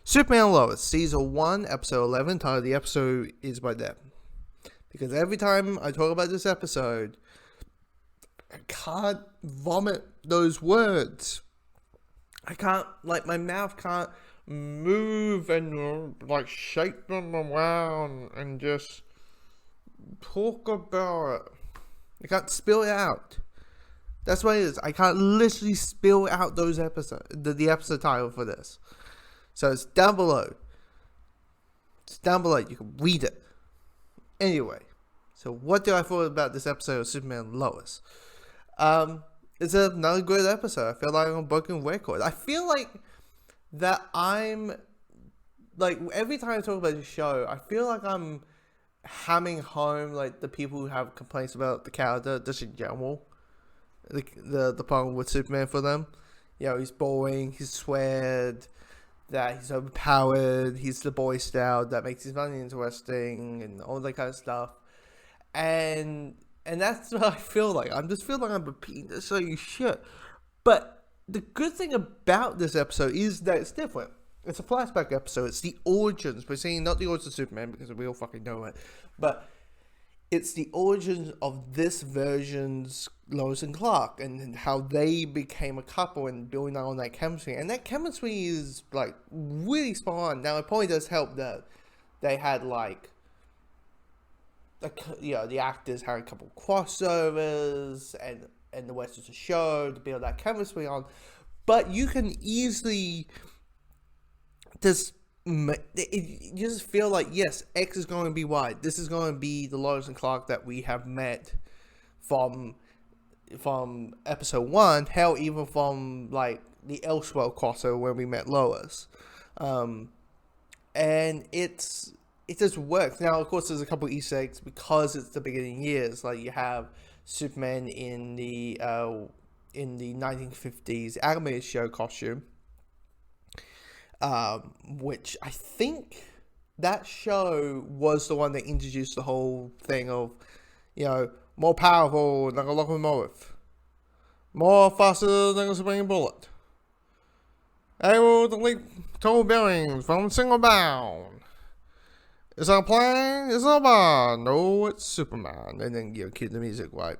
Superman and Lois, Season 1, Episode 11, title of the episode is by them. Because every time I talk about this episode, I can't vomit those words. I can't, my mouth can't move and, shake them around and just talk about it. I can't spill it out. That's what it is. I can't literally spill out those episodes, the episode title for this. So it's down below. It's down below. You can read it. Anyway, so what do I thought about this episode of Superman and Lois? It's another good episode. I feel like I'm a broken record. I feel like that I'm, every time I talk about the show, I feel like I'm hamming home, the people who have complaints about the character, just in general. The problem with Superman for them. He's boring, he's sweared, that he's overpowered, he's the boy scout that makes his money interesting, and all that kind of stuff. And that's what I feel like. I'm just feeling like I'm repeating the same shit. But the good thing about this episode is that it's different. It's a flashback episode. It's the origins. We're saying not the origins of Superman because we all fucking know it. But it's the origins of this version's Lois and Clark and how they became a couple and building on that chemistry. And that chemistry is, really spot on. Now, it probably does help that they had, the actors had a couple crossovers and the rest of the show to build that chemistry on. But you can easily you just feel like, yes, X is going to be Y. This is going to be the Lois and Clark that we have met from episode 1. Hell, even from, the Elseworld crossover where we met Lois. And it just works. Now, of course, there's a couple Easter eggs because it's the beginning years. You have Superman in the 1950s animated show costume. Which I think that show was the one that introduced the whole thing of, more powerful than a locomotive, more faster than a spring bullet, able to leap tall buildings from a single bound. It's a plane, it's a barn, no, it's Superman. And then, cue the music, right?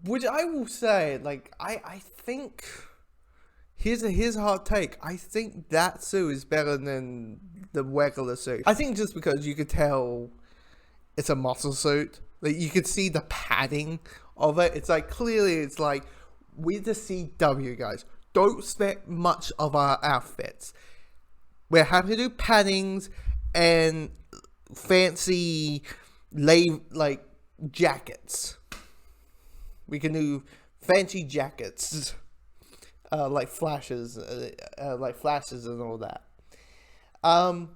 Which I will say, I think... Here's a hot take. I think that suit is better than the regular suit. I think just because you could tell it's a muscle suit. You could see the padding of it. It's clearly we're the CW guys. Don't spec much of our outfits. We're happy to do paddings and fancy jackets. We can do fancy jackets. Flashes and all that. And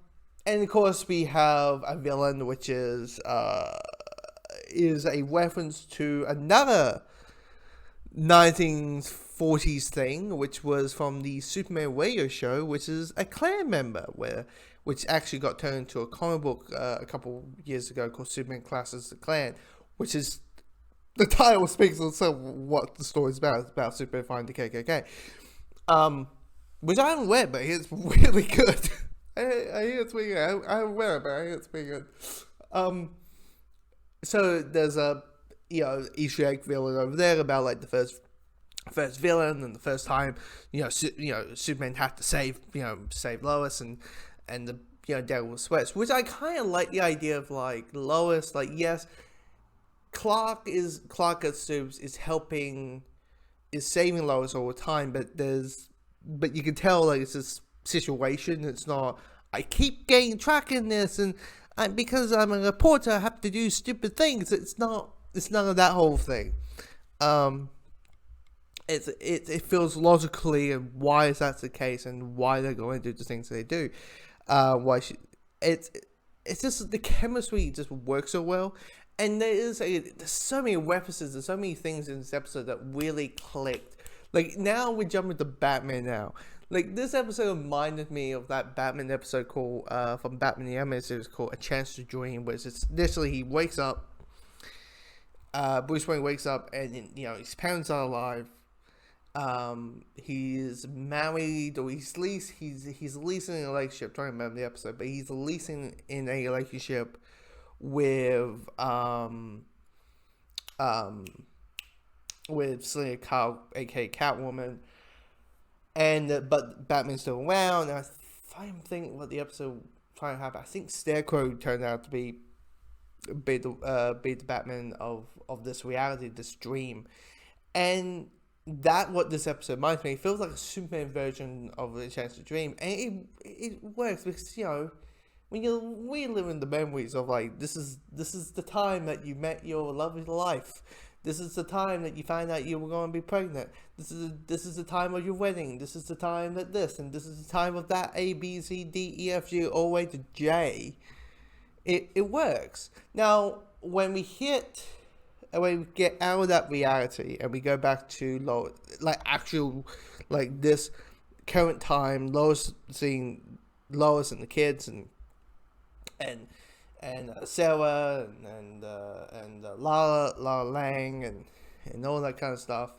of course we have a villain, which is a reference to another 1940s thing, which was from the Superman radio show, which is a Klan member, which actually got turned into a comic book a couple years ago called Superman Classes the Klan, which is... The title speaks for itself what the story's about. It's about Superman finding the KKK. Which I haven't read, but it's really good. I hear it's pretty good. I haven't read it, but I hear it's pretty good. So there's a, Easter egg villain over there about, the first villain and the first time, Superman had to save Lois and the, Devil Sweats, which I kind of like the idea of, Lois, yes, Clark assumes is saving Lois all the time, but you can tell it's this situation. It's not, I keep getting track in this, and because I'm a reporter, I have to do stupid things. It's none of that whole thing. It feels logically, and why is that the case, and why they're going to do the things they do. It's just the chemistry just works so well. And there's so many references and so many things in this episode that really clicked. Now we're jumping to Batman now. This episode reminded me of that Batman episode called, from Batman the Animated Series called A Chance to Dream, where it's initially he wakes up, Bruce Wayne wakes up and, his parents are alive, He's married, or he's leasing in a relationship. I'm trying to remember the episode, but he's leasing in a relationship with um with Selena Kyle, aka Catwoman, and but Batman's still around. And I'm thinking what the episode trying to happen. I think Scarecrow turned out to be the Batman of this reality, this dream, and that what this episode reminds me. It feels like a Superman version of the Chance to Dream, and it works because when you're reliving the memories of like this is the time that you met your love of your life. This is the time that you find out you were going to be pregnant. This is the time of your wedding. This is the time that this, and this is the time of that. A, B, C, D, E, F, G, all the way to J. It works. Now, when we get out of that reality and we go back to Lois, this current time, Lois seeing Lois and the kids and Sarah and Lala Lang and all that kind of stuff.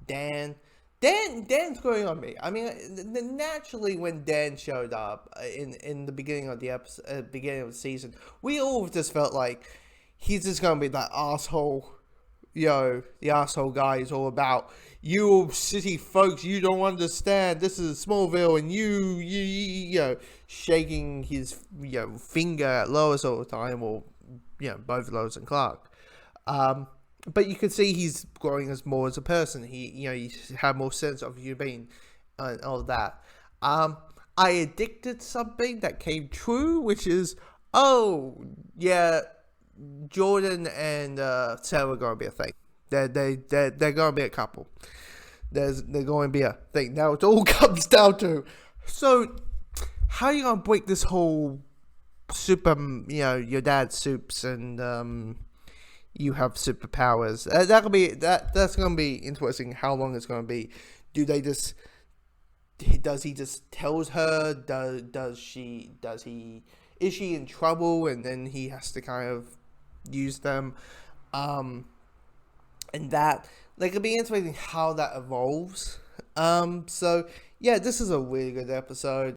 Dan's growing on me. I mean, naturally when Dan showed up in the beginning of the episode, beginning of the season, we all just felt like he's just gonna be that asshole. The asshole guy is all about you city folks. You don't understand. This is Smallville, and you shaking his finger at Lois all the time, or both Lois and Clark. But you can see he's growing more as a person. He had more sense of you being and all of that. I addicted something that came true, which is Jordan and Sarah are gonna be a thing. They're gonna be a couple. They're going to be a thing. Now it all comes down to, so how are you gonna break this whole your dad's soups and you have superpowers? That's gonna be interesting. How long it's gonna be? Does he just tells her? Is she in trouble and then he has to kind of use them? And that, it'll be interesting how that evolves. So yeah, this is a really good episode.